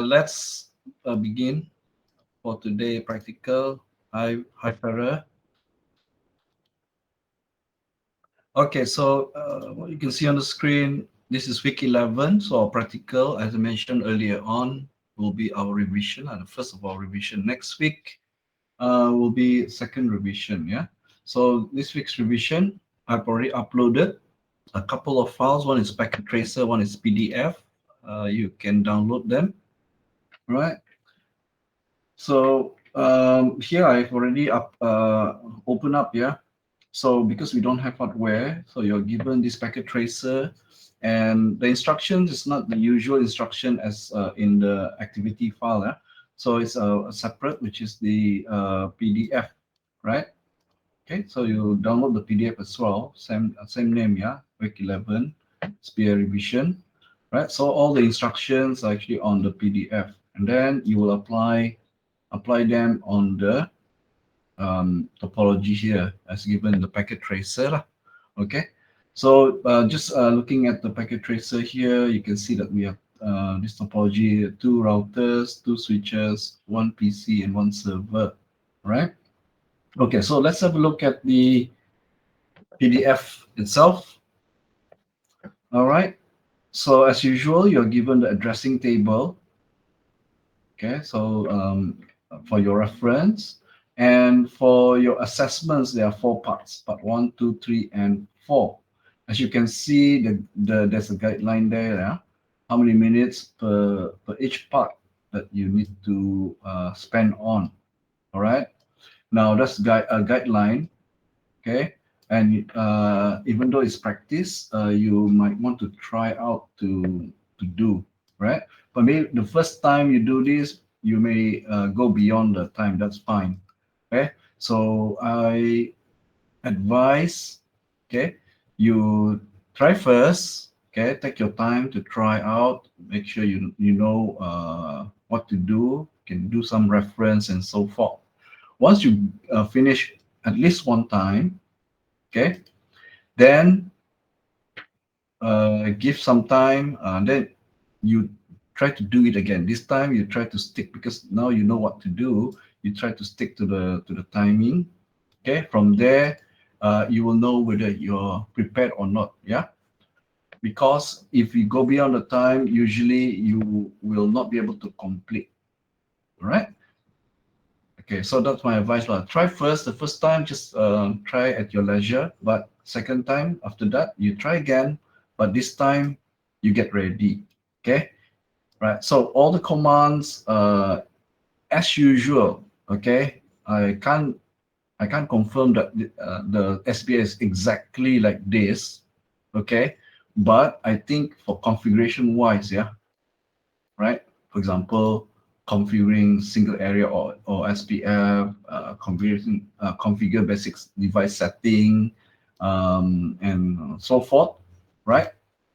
Let's begin for today practical. Hi Farah. Okay, so what you can see on the screen, this is week 11. So our practical, as I mentioned earlier on, will be our revision, and the first of our revision. Next week will be second revision. Yeah. So this week's revision, I've already uploaded a couple of files. One is packet tracer, one is PDF. You can download them, right? So here I've already open up, yeah. So because we don't have hardware, so you're given this packet tracer, and the instructions is not the usual instruction as in the activity file, yeah. So it's a separate, which is the PDF, right? Okay, so you download the PDF as well, same name, yeah, week 11, SBA revision, right? So all the instructions are actually on the PDF, and then you will apply them on the topology here as given in the packet tracer lah. Okay, so just looking at the packet tracer here, you can see that we have this topology: two routers, two switches, one PC, and one server, right? Okay, so let's have a look at the PDF itself. All right, so as usual, you're given the addressing table. Okay, so for your reference, and for your assessments, there are four parts: part 1, 2, 3, and 4. As you can see, there's a guideline there. Yeah? How many minutes per each part that you need to spend on. All right. Now that's a guideline. Okay, and even though it's practice, you might want to try out to do, right? But maybe the first time you do this, you may go beyond the time. That's fine. Okay, so I advise, okay, you try first. Okay, take your time to try out. Make sure you know what to do. Can do some reference and so forth. Once you finish at least one time, okay, then give some time, then you try to do it again. This time you try to stick, because now you know what to do. You try to stick to the timing. Okay, from there you will know whether you're prepared or not. Yeah, because if you go beyond the time, usually you will not be able to complete. All right. Okay, so that's my advice. Try first. The first time, just try at your leisure. But second time, after that, you try again. But this time, you get ready. Okay, right. So all the commands, as usual. Okay, I can't confirm that the SBA is exactly like this. Okay, but I think for configuration wise, yeah, right? For example, configuring single area or SPF, configure basic device setting, and so forth, right?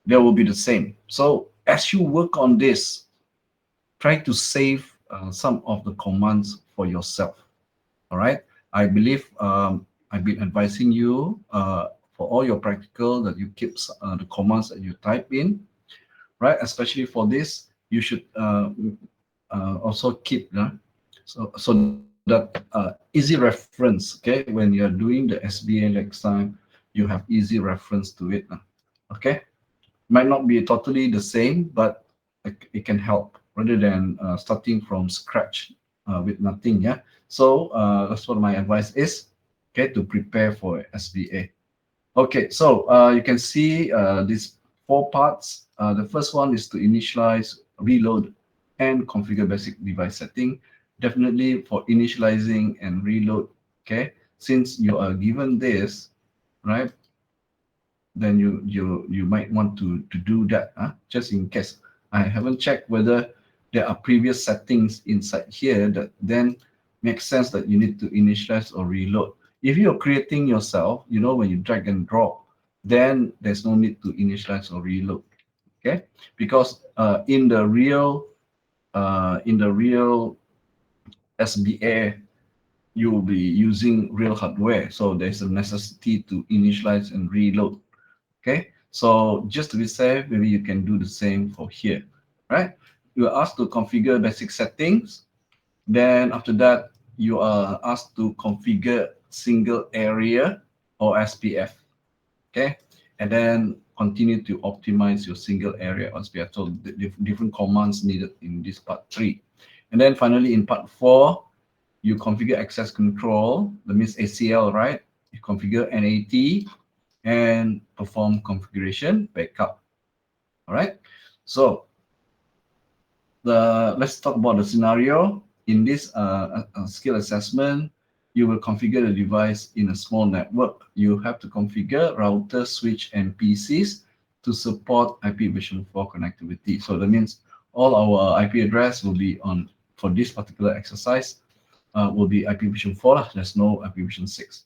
They will be the same. So as you work on this, try to save some of the commands for yourself. All right. I believe I've been advising you for all your practical that you keep the commands that you type in, right? Especially for this, you should also keep so that easy reference. Okay, when you're doing the SBA next time, you have easy reference to it. Okay, might not be totally the same, but it can help rather than starting from scratch with nothing. Yeah, so that's what my advice is. Okay, to prepare for SBA. Okay, so you can see these four parts. The first one is to initialize, reload, and configure basic device setting. Definitely for initializing and reload. Okay, since you are given this, right? Then you might want to do that, just in case. I haven't checked whether there are previous settings inside here that then makes sense that you need to initialize or reload. If you're creating yourself, when you drag and drop, then there's no need to initialize or reload. Okay, because in the real SBA, you will be using real hardware, so there's a necessity to initialize and reload. Okay, so just to be safe, maybe you can do the same for here, right? you are asked to configure basic settings. Then after that, you are asked to configure single area or SPF. Okay, and then continue to optimize your single area or SPF. So the different commands needed in this part 3. And then finally in part 4, you configure access control, that means ACL, right? You configure NAT and perform configuration backup. All right. So let's talk about the scenario. In this skill assessment, you will configure the device in a small network. You have to configure router, switch, and PCs to support IPv4 connectivity. So that means all our IP address will be on, for this particular exercise, will be IPv4. There's no IPv6,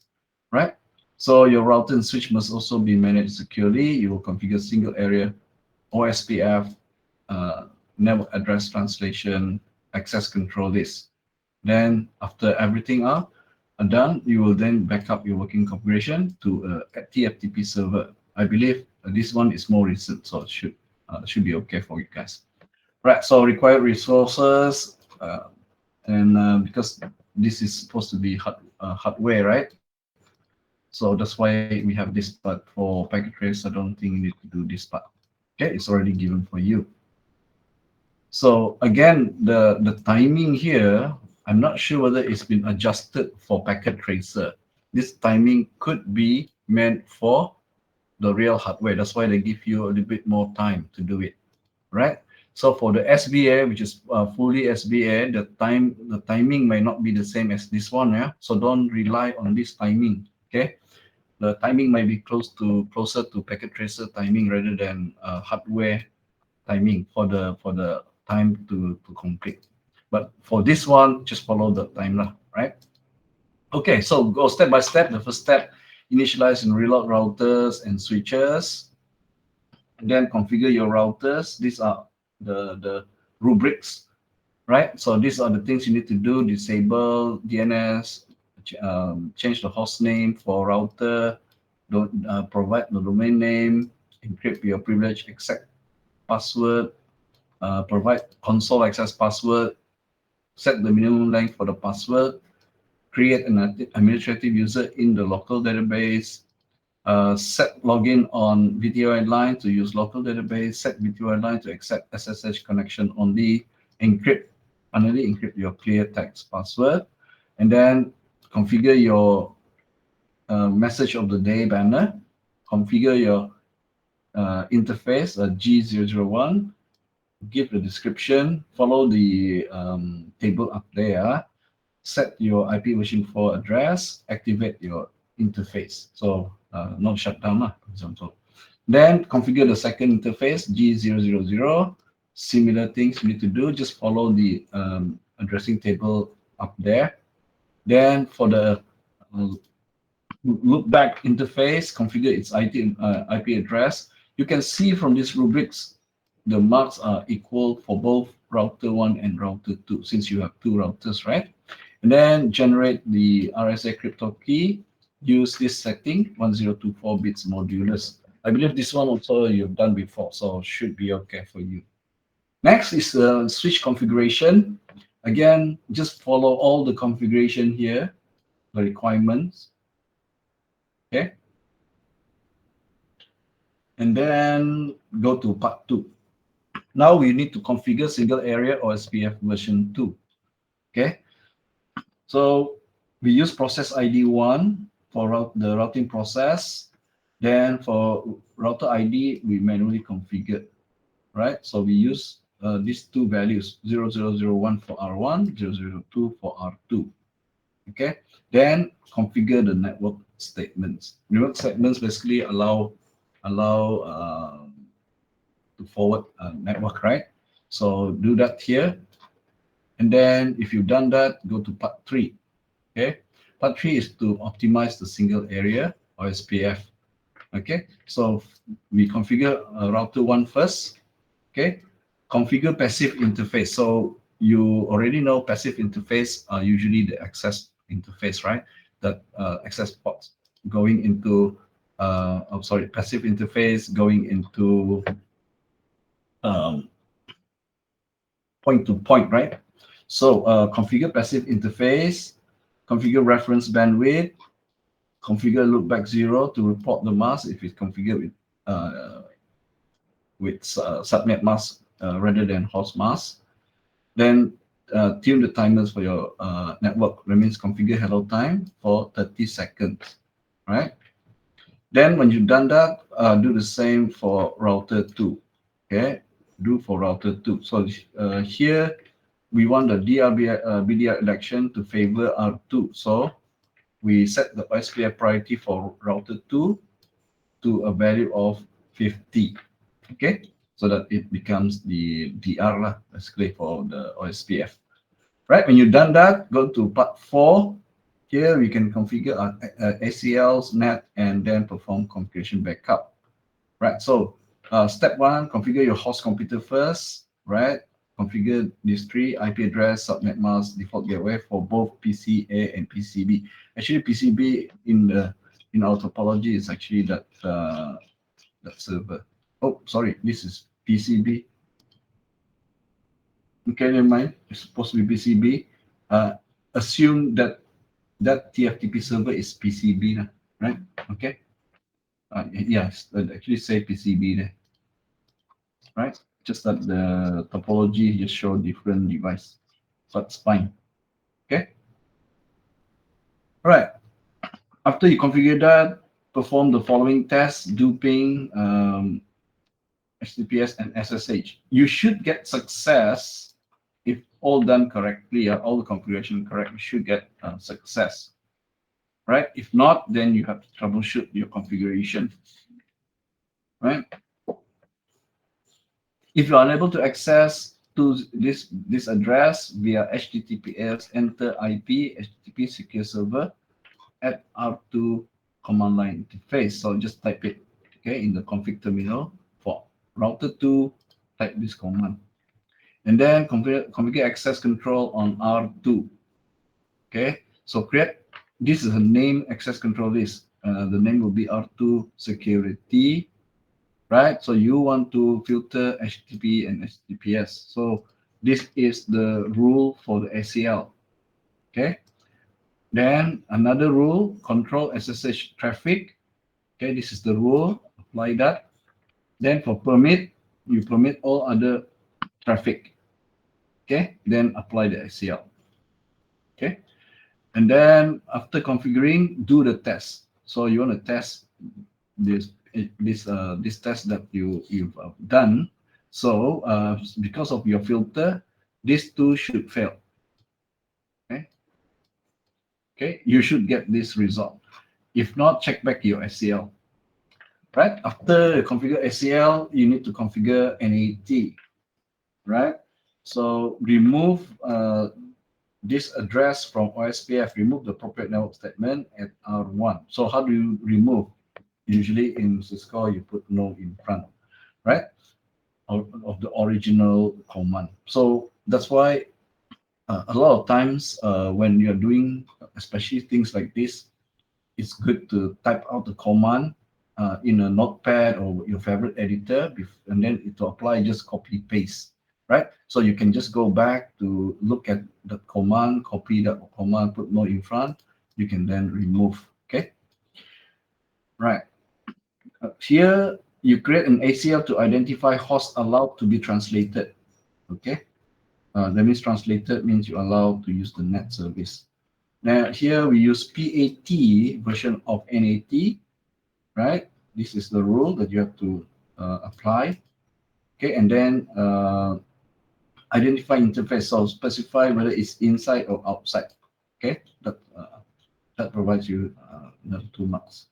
right? So your router and switch must also be managed securely. You will configure single area, OSPF, network address translation, access control list. Then after everything are done, you will then back up your working configuration to a TFTP server. I believe this one is more recent, so it should be okay for you guys. Right, so required resources, and because this is supposed to be hardware, right? So that's why we have this part for packet trace. I don't think you need to do this part. Okay, it's already given for you. So again, the timing here, I'm not sure whether it's been adjusted for packet tracer. This timing could be meant for the real hardware. That's why they give you a little bit more time to do it, right? So for the SBA, which is fully SBA, the timing may not be the same as this one, yeah. So don't rely on this timing, okay? The timing might be closer to packet tracer timing rather than hardware timing for the time to complete. But for this one, just follow the timeline, right? Okay, so go step by step. The first step, initialize and reload routers and switches. And then configure your routers. These are the rubrics, right? So these are the things you need to do: disable DNS, change the host name for router, provide the domain name, encrypt your privilege, accept password, provide console access password, set the minimum length for the password, create an administrative user in the local database, set login on VTOI line to use local database, set VTOI line to accept SSH connection only, finally encrypt your clear text password, and then configure your message of the day banner, configure your interface, G001, give the description, follow the table up there, set your IPv4 address, activate your interface. So not shut down, for example. Then configure the second interface, G000. Similar things you need to do, just follow the addressing table up there. Then for the loopback interface, configure its IP address. You can see from these rubrics, the marks are equal for both router 1 and router 2, since you have two routers, right? And then generate the RSA crypto key. Use this setting, 1024 bits modulus. I believe this one also you've done before, so should be okay for you. Next is switch configuration. Again, just follow all the configuration here, the requirements. Okay. And then go to part 2. Now we need to configure single area OSPF version 2. Okay. So we use process ID 1 for the routing process. Then for router ID, we manually configure, right? So we use these two values, 0001 for R1, 002 for R2. Okay. Then configure the network statements. Network statements basically allow to forward a network, right? So do that here. And then if you've done that, go to part 3. Okay. Part 3 is to optimize the single area or SPF. Okay. So we configure router 1 first. Okay. Configure passive interface. So you already know passive interface are usually the access interface, right? That access ports going into passive interface going into point to point, right? So configure passive interface, configure reference bandwidth, configure loopback 0 to report the mask if it's configured with subnet mask rather than host mask. Then tune the timers for your network. That means configure hello time for 30 seconds, right? Then when you've done that, do the same for router 2. Okay, do for router 2. So here we want the BDR election to favor R2. So we set the Ospf priority for router 2 to a value of 50. Okay, so that it becomes the DR lah, basically for the Ospf. Right, when you've done that, go to part 4. Here we can configure ACLs, NAT, and then perform configuration backup. Right, so step 1, configure your host computer first. Right, configure these 3: IP address, subnet mask, default gateway for both PCA and PCB. Actually, PCB in our topology is actually that server. Oh, sorry, this is PCB. Okay, never mind. It's supposed to be PCB. Assume that TFTP server is PCB, right? Okay. Yes, actually say PCB there, right? Just that the topology just show different device, so it's fine. Okay. All right. After you configure that, perform the following tests: duping, HTTPS, and SSH. You should get success if all done correctly. All the configuration correct, you should get success. Right? If not, then you have to troubleshoot your configuration. Right? If you are unable to access to this address via HTTPS, enter IP HTTP secure server at R2 command line interface. So just type it, okay, in the config terminal for router 2. Type this command, and then configure access control on R2. Okay, so create. This is a name access control list. The name will be R2 security, right? So you want to filter HTTP and HTTPS. So this is the rule for the ACL. Okay. Then another rule, control SSH traffic. Okay, this is the rule. Apply that. Then for permit, you permit all other traffic. Okay. Then apply the ACL. Okay. And then after configuring, do the test. So you want to test this test that you've done. So because of your filter, these two should fail. Okay, you should get this result. If not, check back your ACL. Right, after you configure ACL, you need to configure NAT. Right, so remove this address from Ospf, remove the appropriate network statement at R1. So how do you remove? Usually in Cisco, you put no in front, right, of the original command. So that's why a lot of times when you're doing, especially things like this, it's good to type out the command in a notepad or your favorite editor, and then to apply, just copy paste. Right, so you can just go back to look at the command, copy that command, put no in front. You can then remove. Okay, right. Here you create an ACL to identify hosts allowed to be translated. Okay, that means translated means you allow to use the NAT service. Now here we use PAT version of NAT. Right, this is the rule that you have to apply. Okay, and then identify interface, so specify whether it's inside or outside. Okay, that provides you another 2 marks.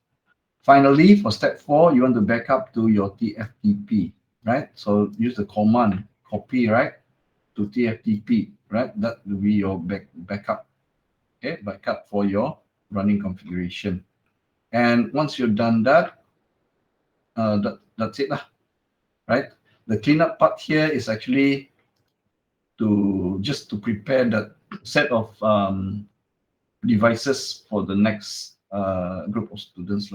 Finally, for step 4, you want to back up to your TFTP, right? So use the command copy, right, to TFTP, right? That will be your backup. Okay, backup for your running configuration. And once you've done that, that's it, right? The cleanup part here is actually just to prepare that set of devices for the next group of students,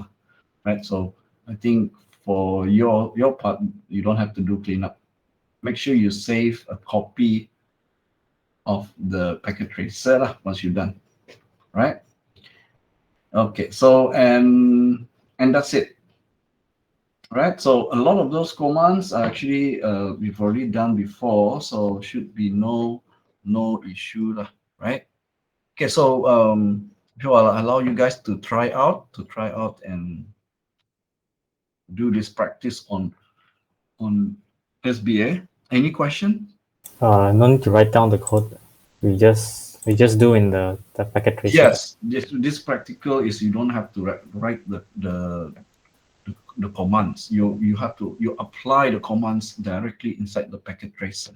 right? So I think for your part, you don't have to do cleanup. Make sure you save a copy of the packet tracer lah, once you're done, right? Okay, so and that's it, right? So a lot of those commands are actually we've already done before, so should be no issue lah, right? Okay, so I'll allow you guys to try out and do this practice on SBA. Any question? No need to write down the code. We just do in the packet tracer. Yes, this practical is you don't have to write the commands. You apply the commands directly inside the packet tracer,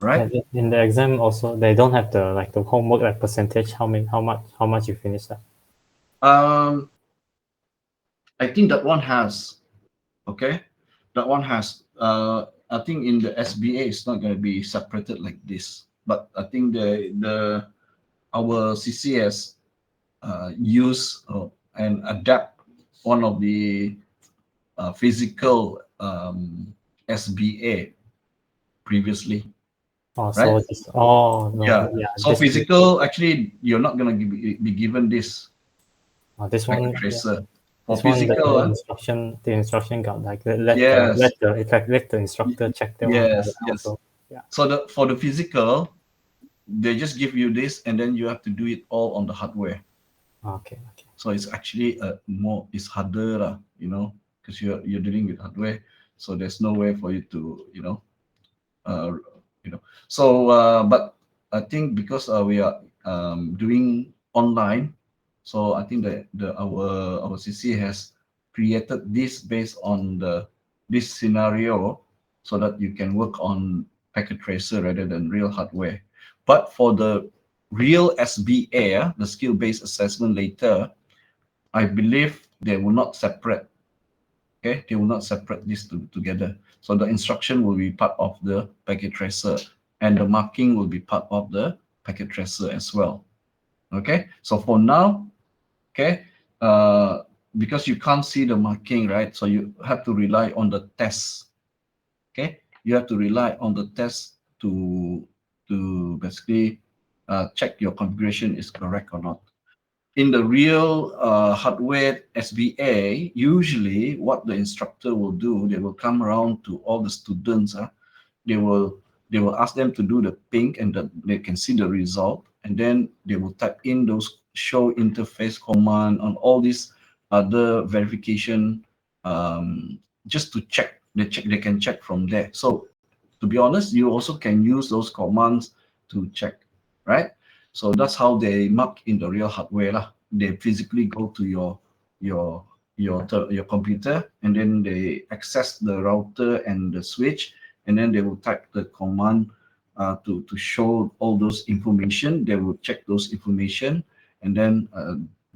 right? Yeah, in the exam also, they don't have the homework like percentage, how much you finish that. I think that one has, okay, that one has. I think in the SBA it's not going to be separated like this, but I think our CCS use and adapt one of the physical SBA previously. Oh, right? So no, yeah. So physical, actually, you're not going to be given this. This one tracer. For this physical, one, the instruction got like let the instructor check that yes, one. Yes. Also, yeah. So for the physical, they just give you this, and then you have to do it all on the hardware. Okay. So it's actually it's harder, because you're dealing with hardware. So there's no way for you to, So, but I think because we are doing online, so I think that our CC has created this based on this scenario, so that you can work on packet tracer rather than real hardware. But for the real SBA, the skill-based assessment later, I believe they will not separate. Okay, they will not separate these together. So the instruction will be part of the packet tracer, and the marking will be part of the packet tracer as well. Okay, so for now, okay, because you can't see the marking, right? So you have to rely on the tests. Okay, you have to rely on the test to basically check your configuration is correct or not. In the real hardware SBA, usually what the instructor will do, they will come around to all the students. They will ask them to do the ping, and they can see the result, and then they will type in those show interface command on all these other verification, just to check. They can check from there. So to be honest, you also can use those commands to check, right? So that's how they mark in the real hardware lah. They physically go to your computer, and then they access the router and the switch, and then they will type the command to show all those information. They will check those information, and then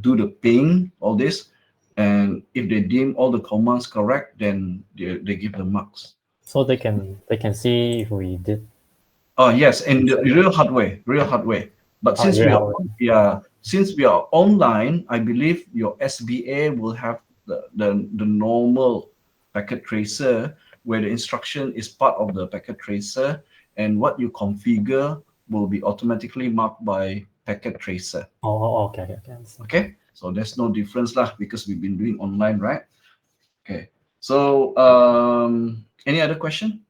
do the ping, all this. And if they deem all the commands correct, then they give the marks. So they can see if we did. Oh yes, and the real hardware. But since we are online, I believe your SBA will have the normal packet tracer, where the instruction is part of the packet tracer, and what you configure will be automatically marked by packet tracer. Okay. Okay, so there's no difference lah, because we've been doing online, right? Okay, so any other question?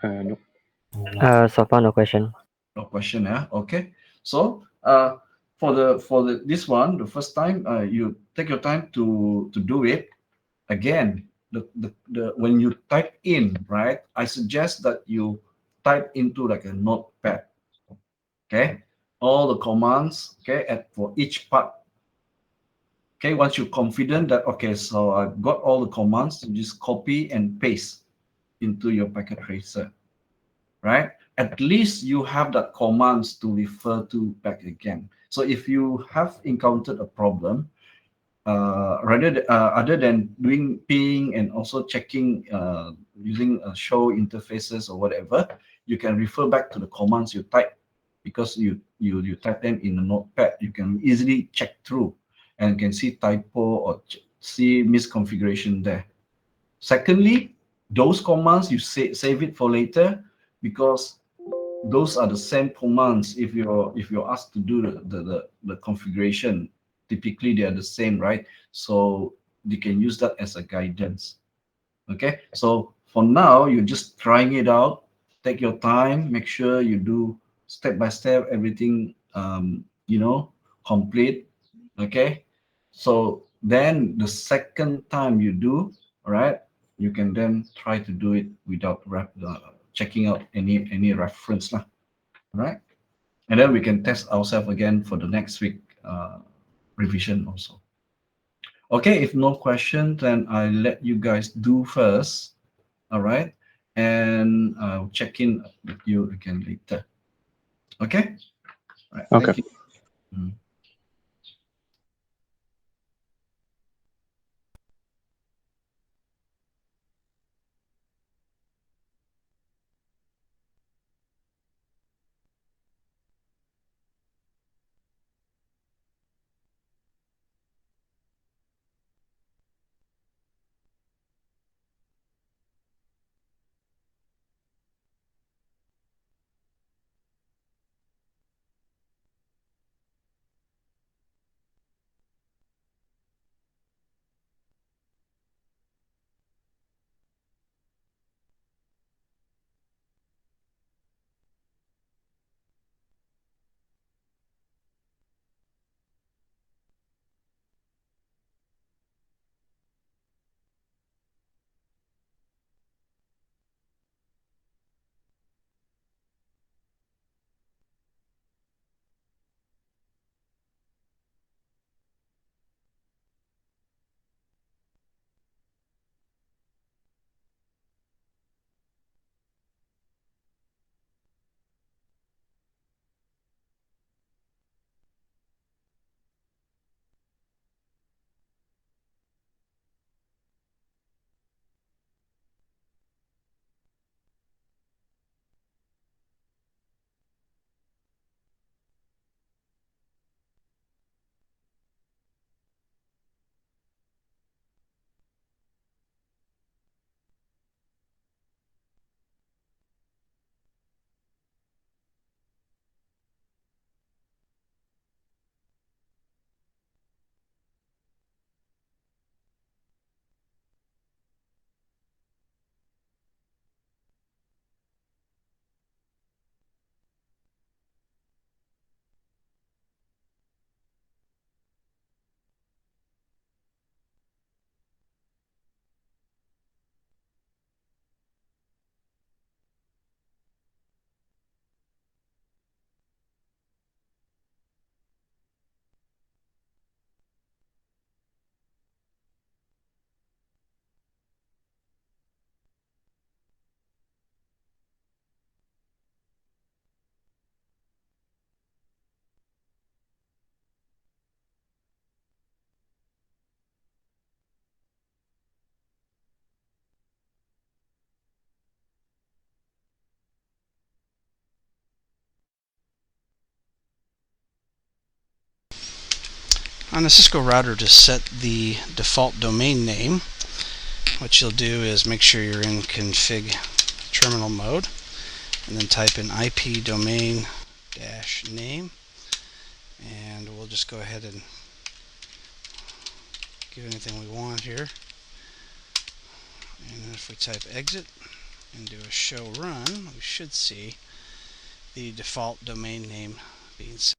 No. So far, no question. No question, yeah. Okay. So for this one, the first time, you take your time to do it. Again, when you type in, right, I suggest that you type into like a notepad. Okay, all the commands, okay, for each part. Okay, once you're confident that, okay, so I've got all the commands, you just copy and paste into your packet tracer, right? At least you have that commands to refer to back again. So if you have encountered a problem, other than doing ping and also checking using show interfaces or whatever, you can refer back to the commands you type, because you type them in a notepad. You can easily check through and can see typo or see misconfiguration there. Secondly, those commands you save it for later. because those are the same commands. If you're asked to do the configuration, typically they are the same, right? So you can use that as a guidance. Okay, so for now you're just trying it out. Take your time, make sure you do step by step everything, complete. Okay, so then the second time you do, all right, you can then try to do it without checking out any reference lah, right? And then we can test ourselves again for the next week revision also. Okay, if no question, then I let you guys do first. All right, and I'll check in with you again later. Okay. All right. Okay. Thank you. Mm. On a Cisco router, to set the default domain name, what you'll do is make sure you're in config terminal mode, and then type in IP domain -name, and we'll just go ahead and give anything we want here. And if we type exit and do a show run, we should see the default domain name being set.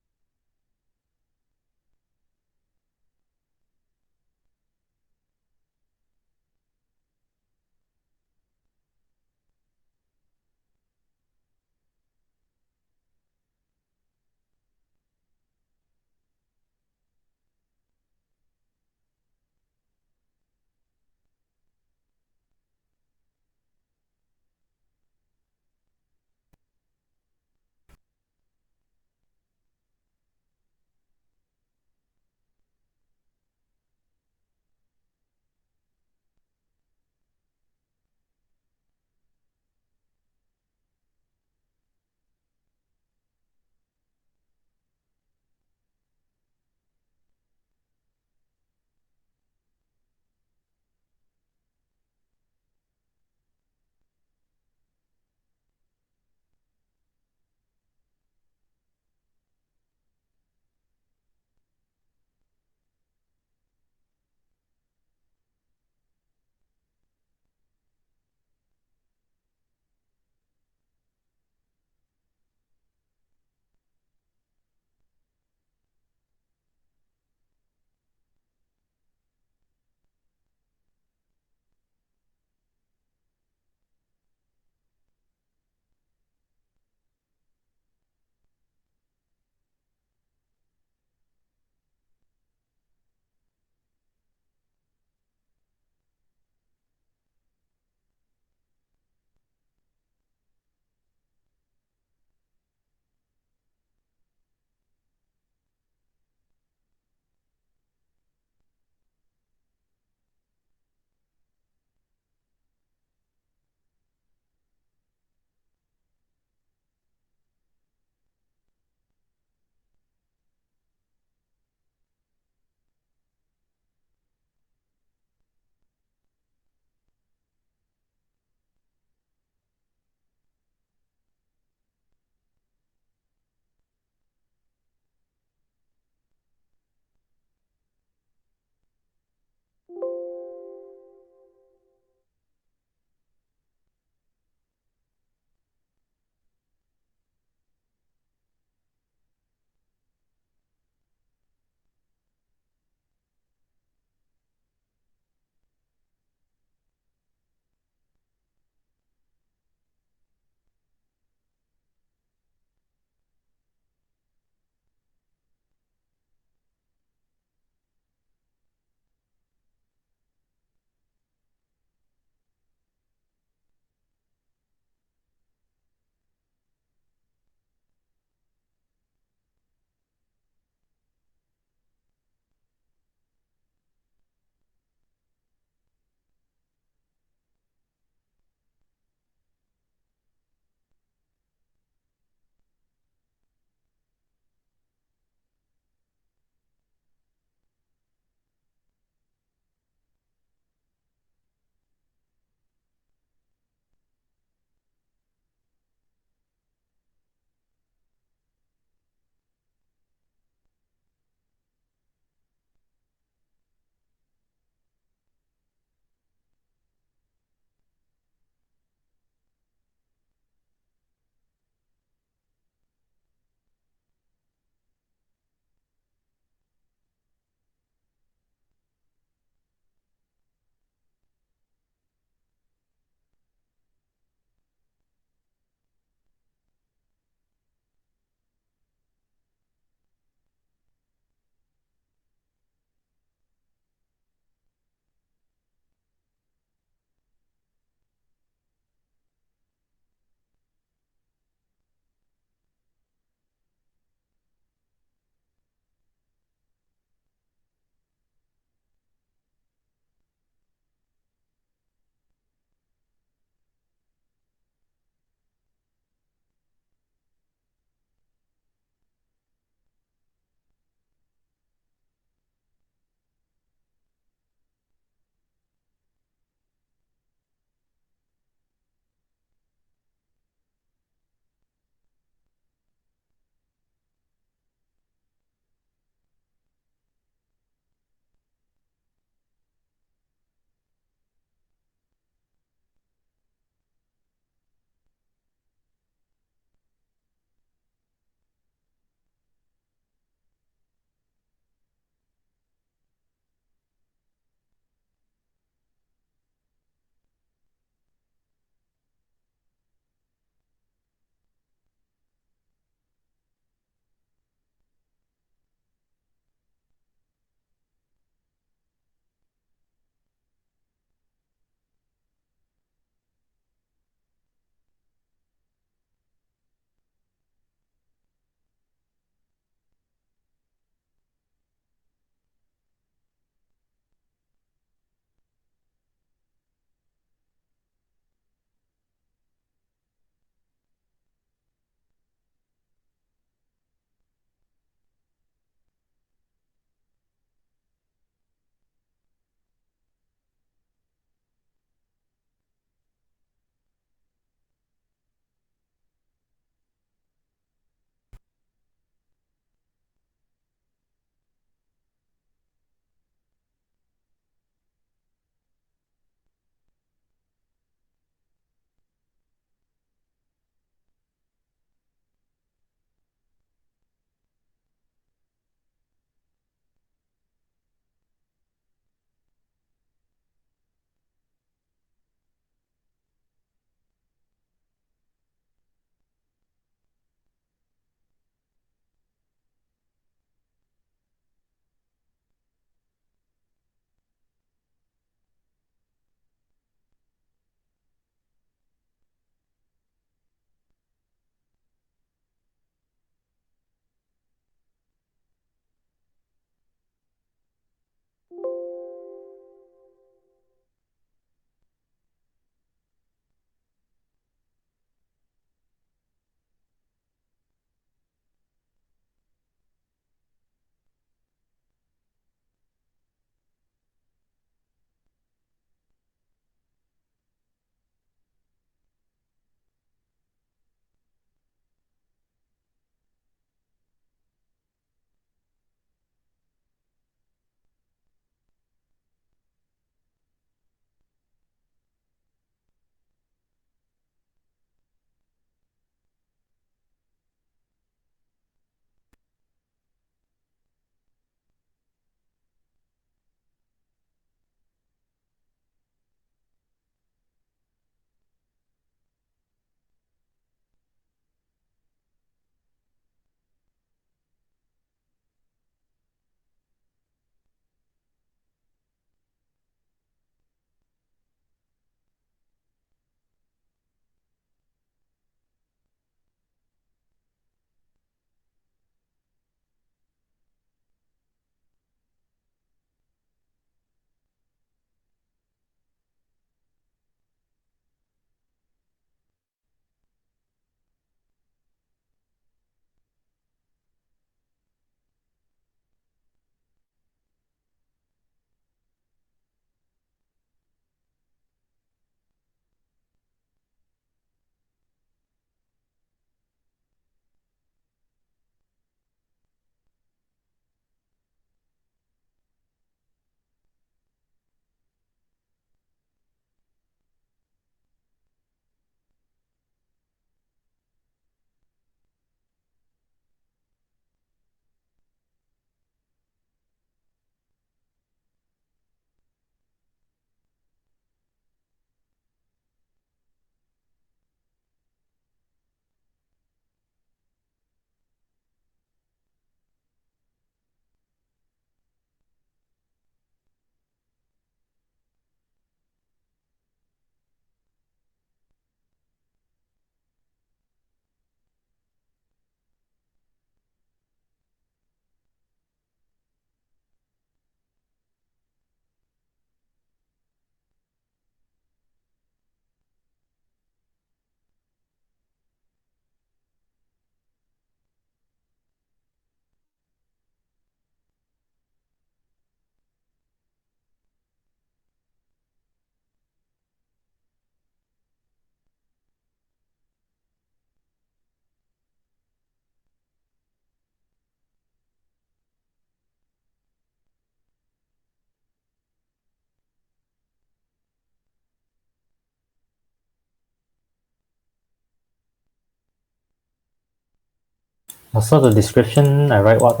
Also the description, I write what?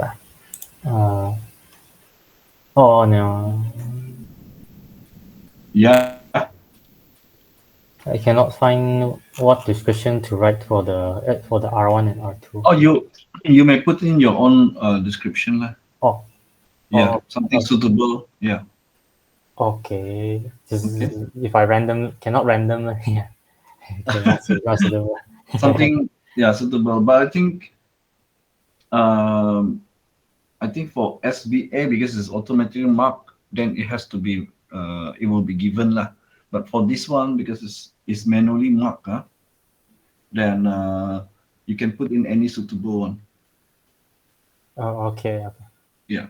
Oh no, Yeah. I cannot find what description to write for the R1 and R2. Oh, you may put in your own description lah. Oh, Yeah, oh, something suitable. Yeah. okay. Just Okay. if I cannot random, yeah. Okay, not suitable. Something, yeah, suitable. But um, I think for SBA, because it's automatically marked, then it has to be it will be given lah. But for this one, because it's manually marked, then you can put in any suitable one. Oh, okay. Yeah.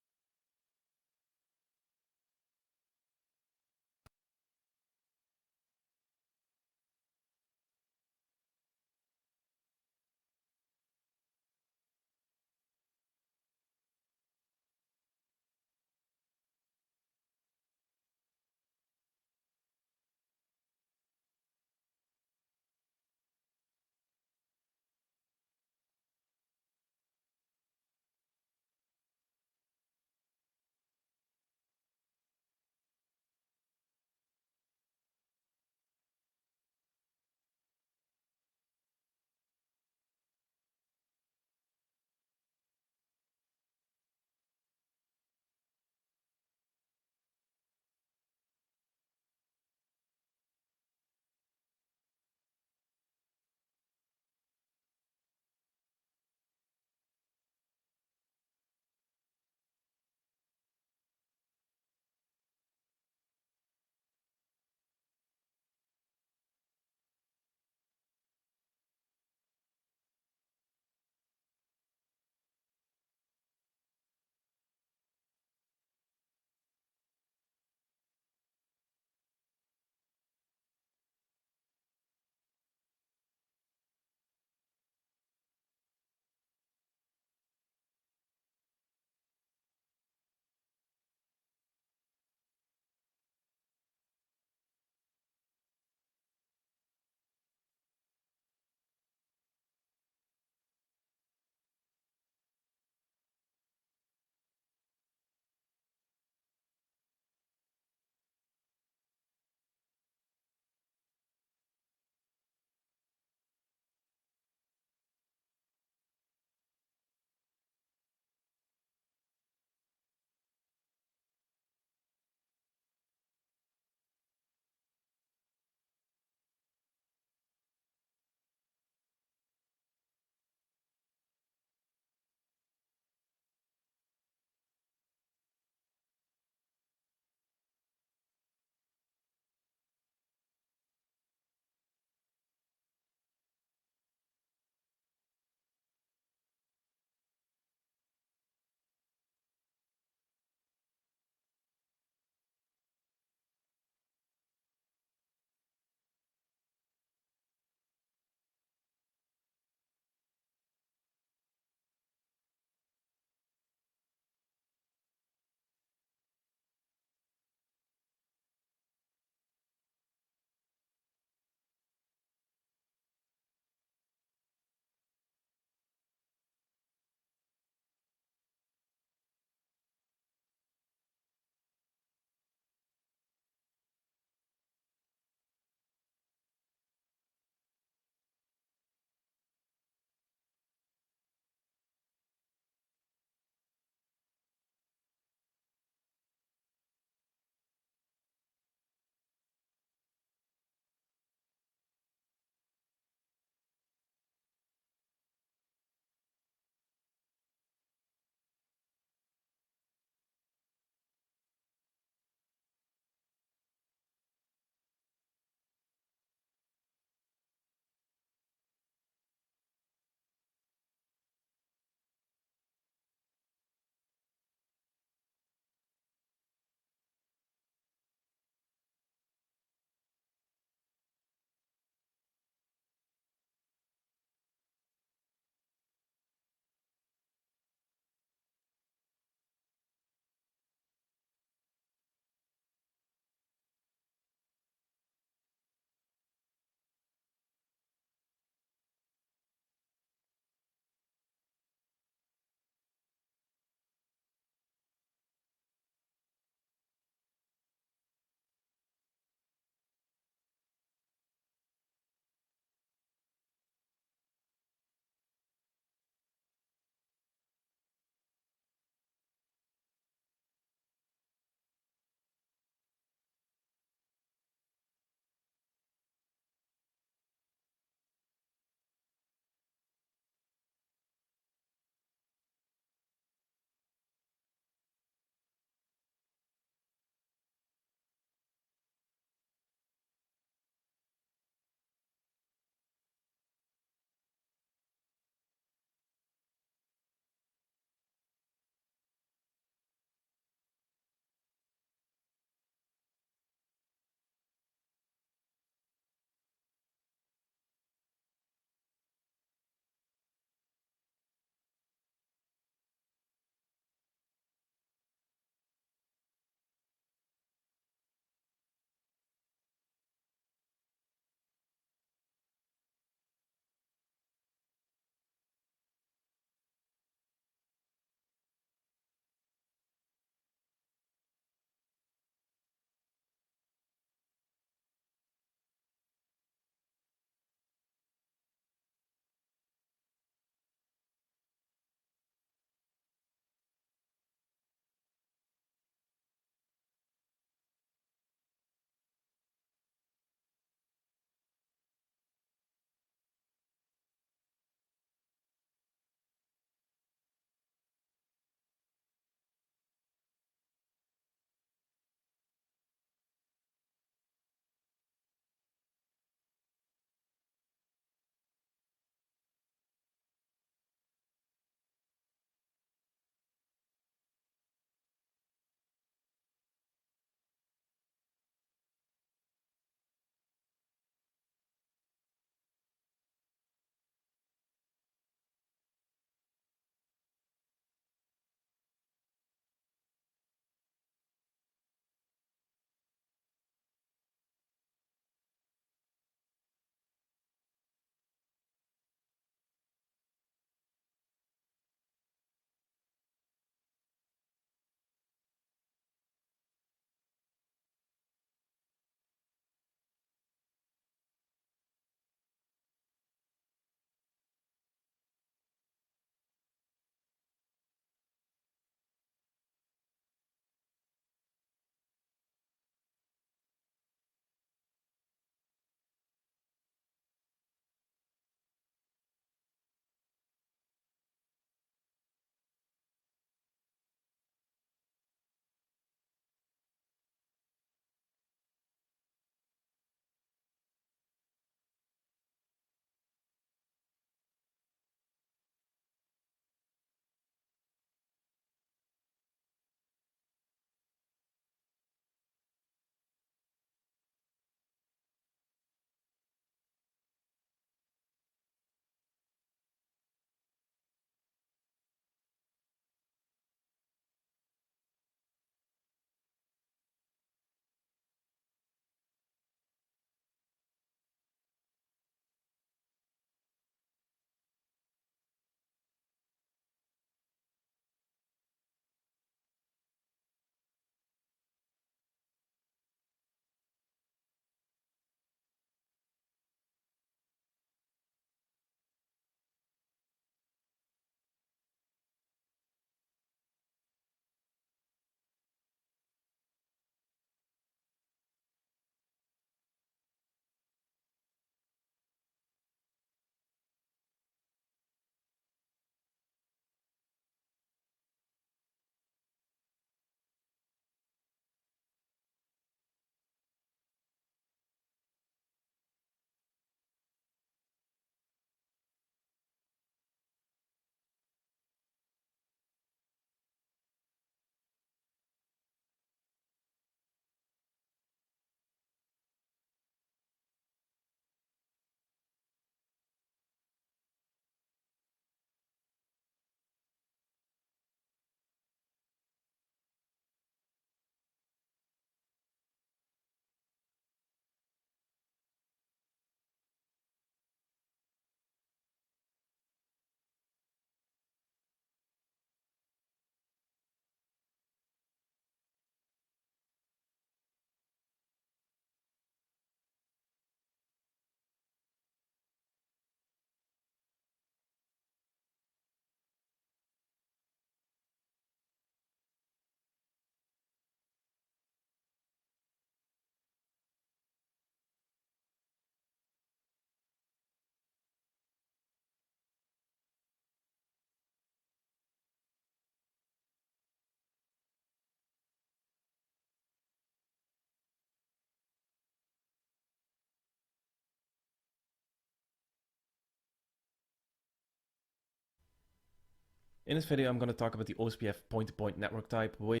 In this video, I'm going to talk about the Ospf point-to-point network type, which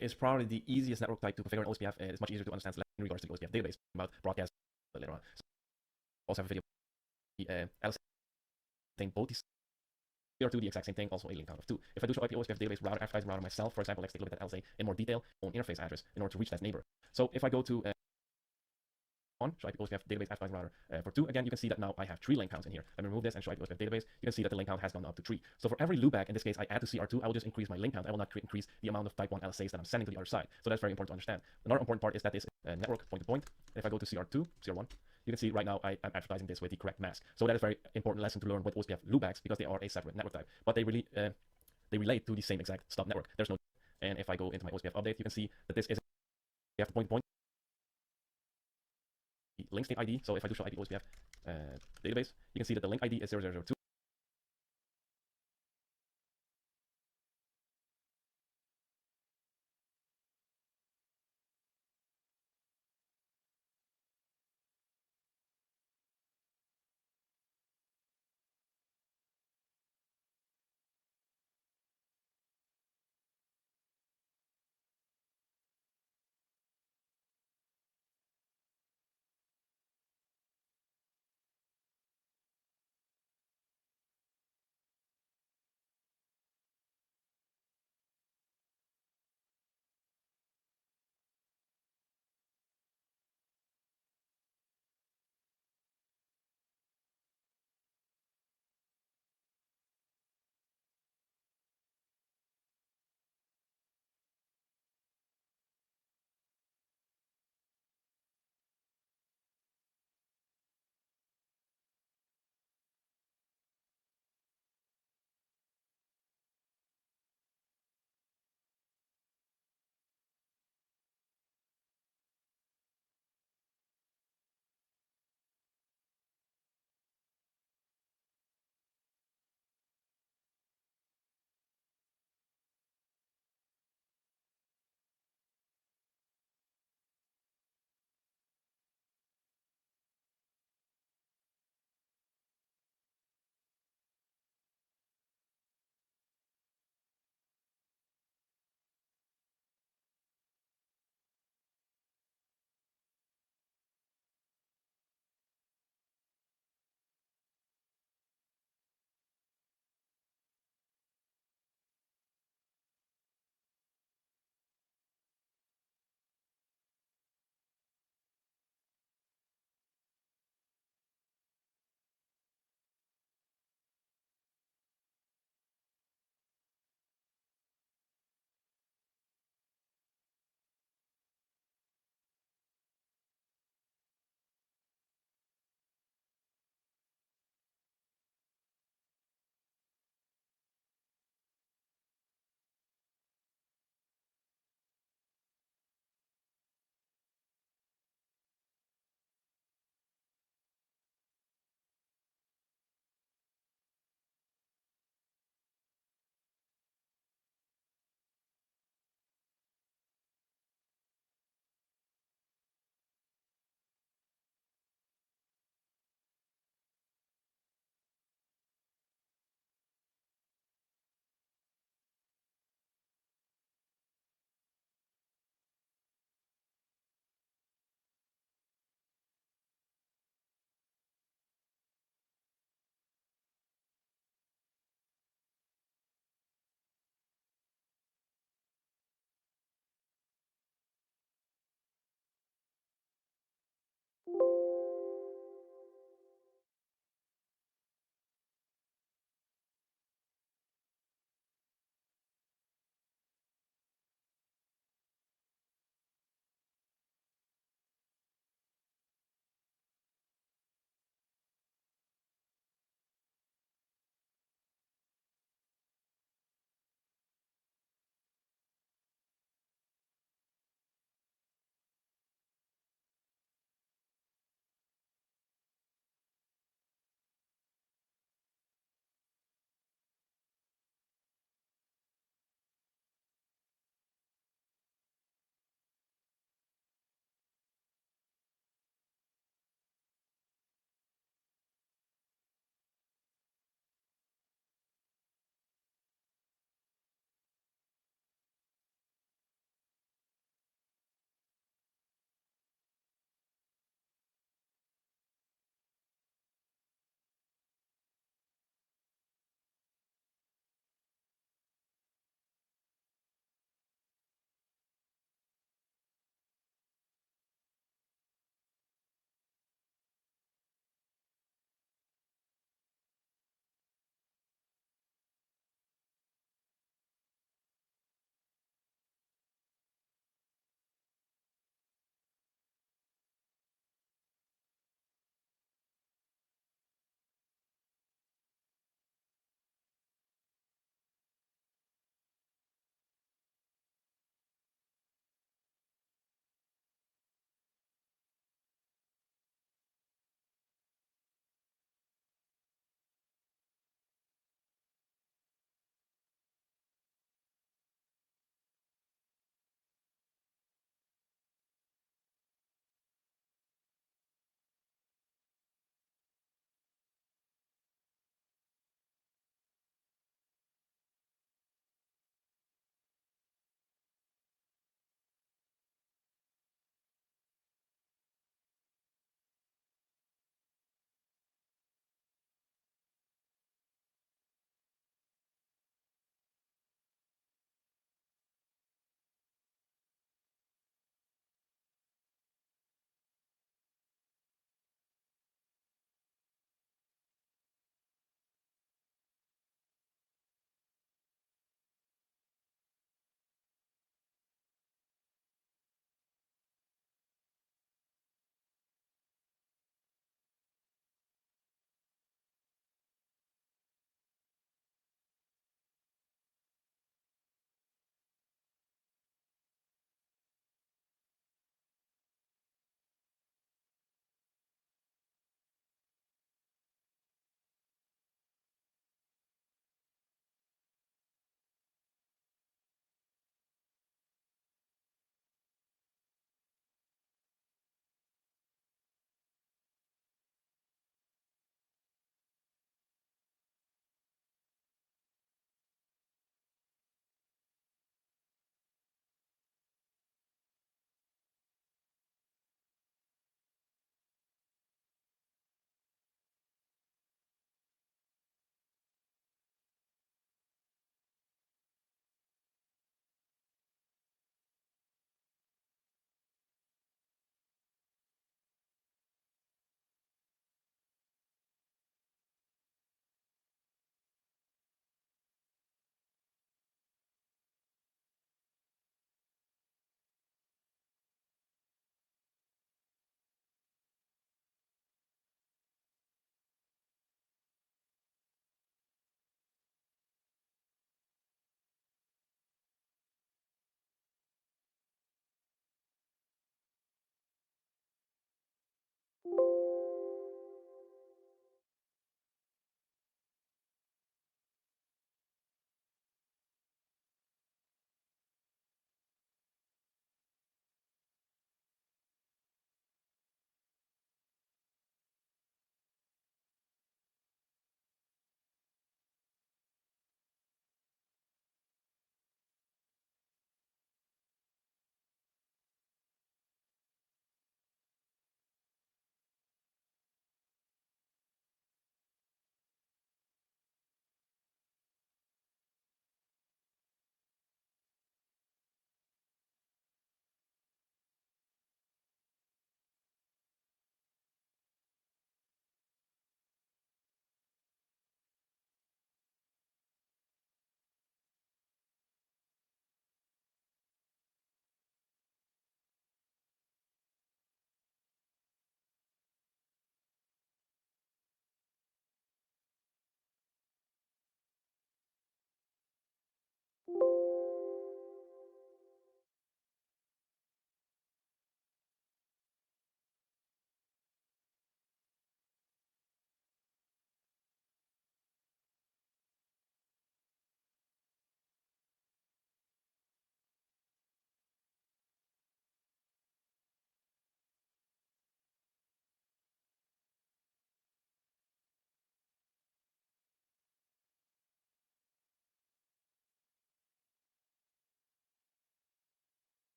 is probably the easiest network type to configure in Ospf, and it's much easier to understand in regards to the Ospf database about broadcast later on. So also have a video LSA both these CR2, the exact same thing, also a link count of 2. If I do show IP Ospf database router, advertising router myself, for example, let's take a look at that LSA in more detail on interface address in order to reach that neighbor. So if I go to show IP Ospf database advertising router for 2, again, you can see that now I have 3 link counts in here. Let me remove this and show IP Ospf database. You can see that the link count has gone up to 3. So for every loopback, in this case, I add to CR2, I will just increase my link count. I will not increase the amount of type 1 LSAs that I'm sending to the other side. So that's very important to understand. Another important part is that this network point-to-point. If I go to CR2, CR1, you can see right now I'm advertising this with the correct mask. So that is a very important lesson to learn with Ospf loopbacks because they are a separate network type, but they really they relate to the same exact stub network. There's no, and if I go into my Ospf update, you can see that this is we have the point-to-point link state ID. So if I do show IP Ospf database, you can see that the link ID is 0002.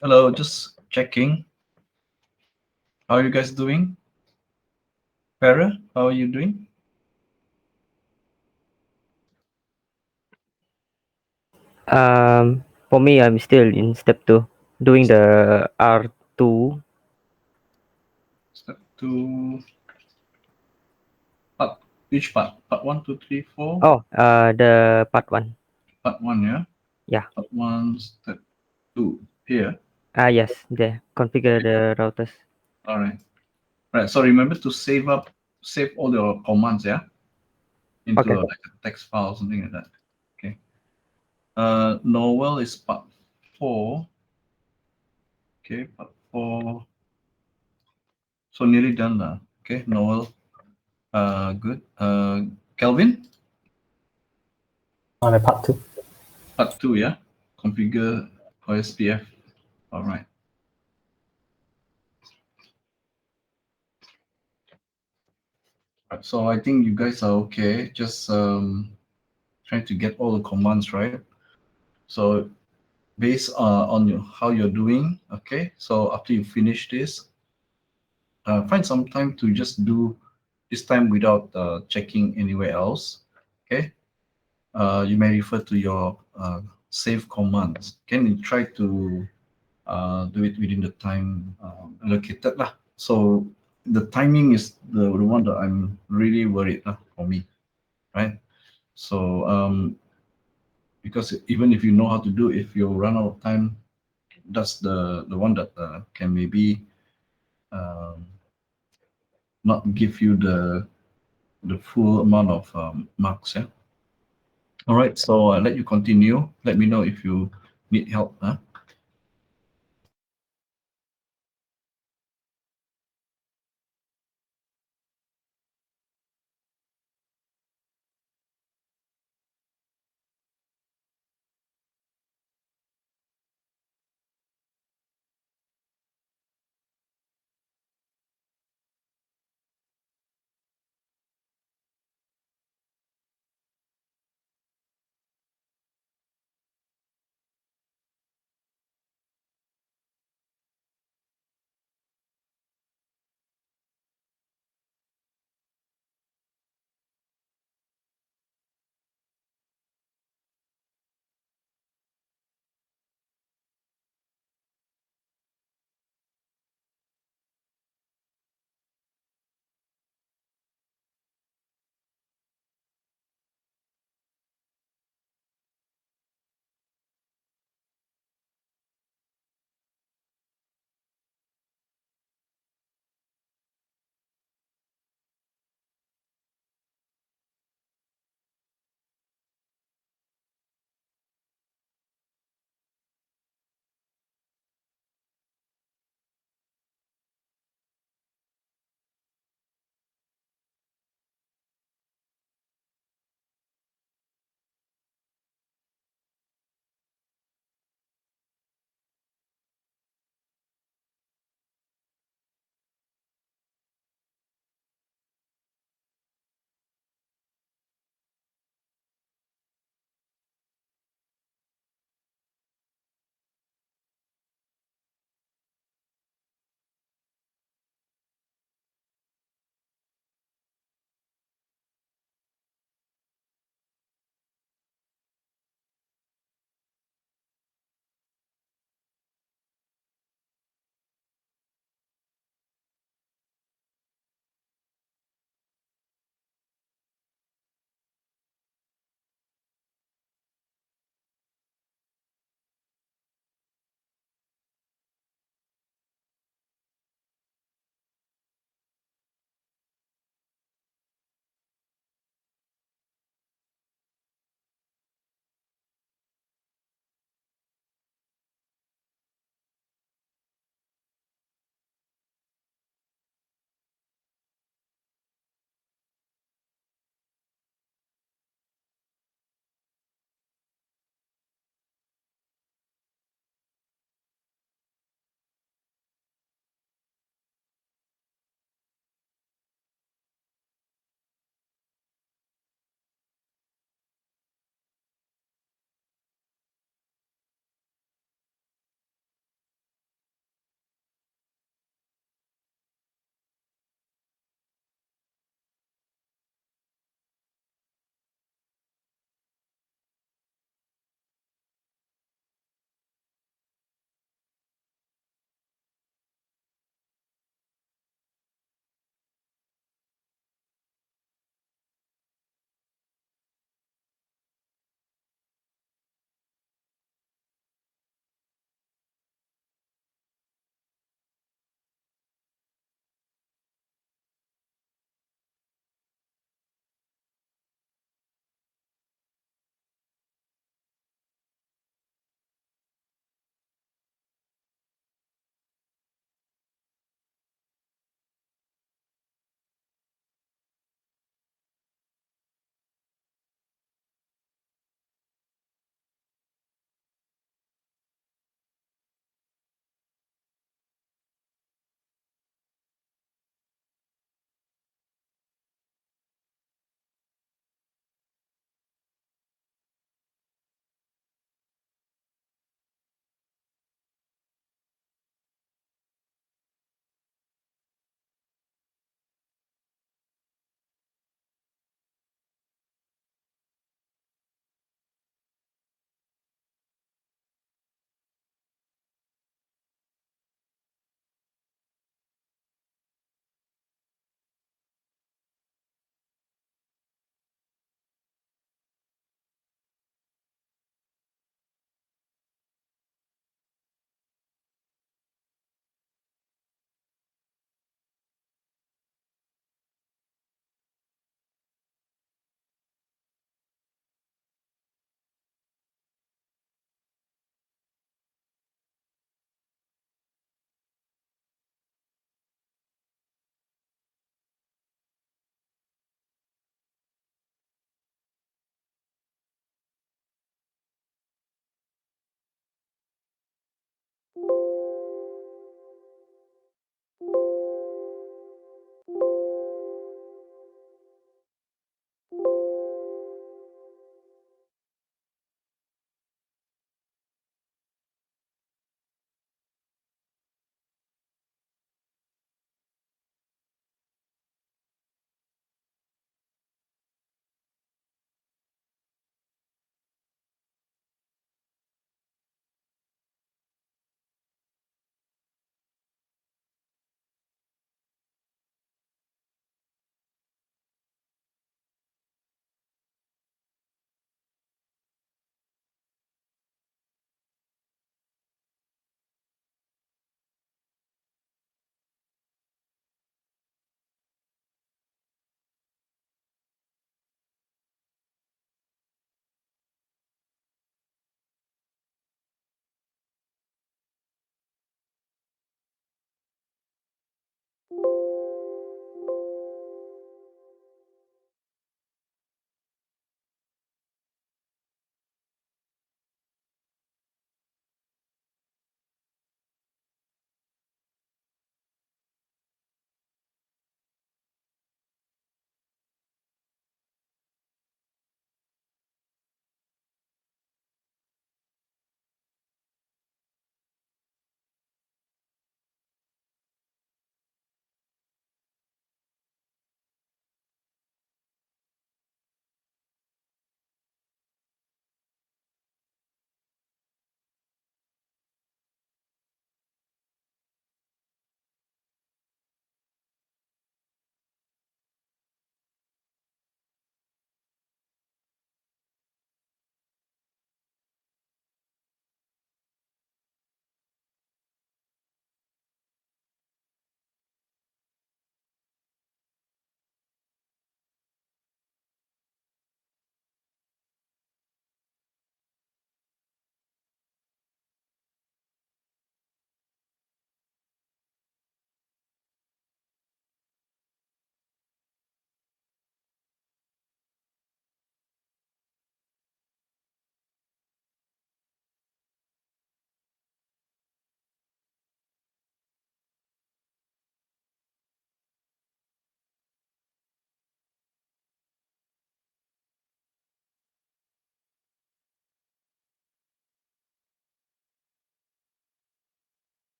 Hello, just checking. How are you guys doing? Farah, how are you doing? For me, I'm still in step 2, doing the R2. Step two. Part, which part? Part one, two, three, four. Oh, the part 1. Part one, yeah. Yeah. Part one, step two. Here. Yes, there. Configure the routers. All right. Right. So remember to save all your commands, yeah, into Okay. like a text file, something like that. Okay. Novel is part four. Okay, part four. So nearly done now. Okay, Noel. Good. Kelvin, On the part 2. part two, yeah. Configure OSPF. All right. Right. So I think you guys are okay. Just trying to get all the commands right. So based on how you're doing, okay. So after you finish this, find some time to just do this time without checking anywhere else. Okay. You may refer to your save commands. Can you try to do it within the time allocated lah. So the timing is the one that I'm really worried for me, right? So because even if you know how to do, if you run out of time, that's the one that can maybe um, not give you the full amount of marks. Yeah. All right. So let you continue. Let me know if you need help. Huh?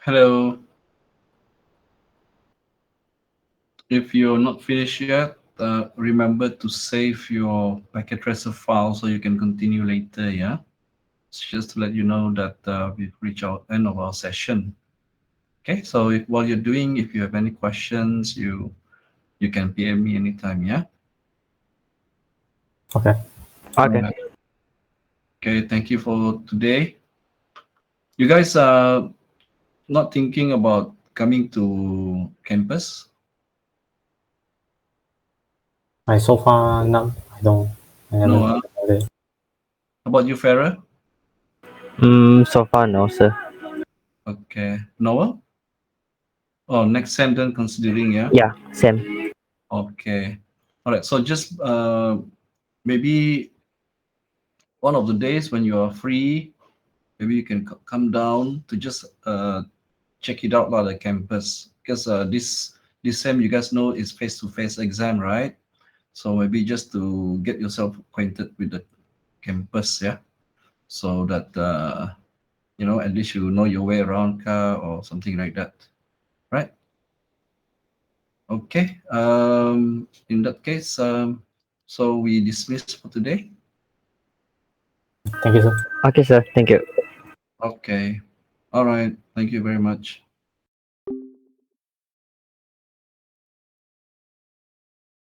Hello. If you're not finished yet, remember to save your packet tracer file so you can continue later, yeah? It's just to let you know that we've reached our end of our session. Okay, so while you're doing, if you have any questions, you can PM me anytime, yeah? Okay. Okay. Alright. Okay, thank you for today. You guys are not thinking about coming to campus? So far, not. I don't. I haven't No, thought about it. how about you, Farah? So far no, sir. Okay, Noah? Oh, next sem then considering, yeah? Yeah, same. Okay. All right. So just maybe one of the days when you are free, maybe you can come down to just check it out about the campus, because this sem you guys know is face-to-face exam, right? So maybe just to get yourself acquainted with the campus, yeah. So that you know, at least you know your way around car or something like that, right? Okay. In that case, so we dismiss for today. Thank you, sir. Okay, sir. Thank you. Okay. All right. Thank you very much.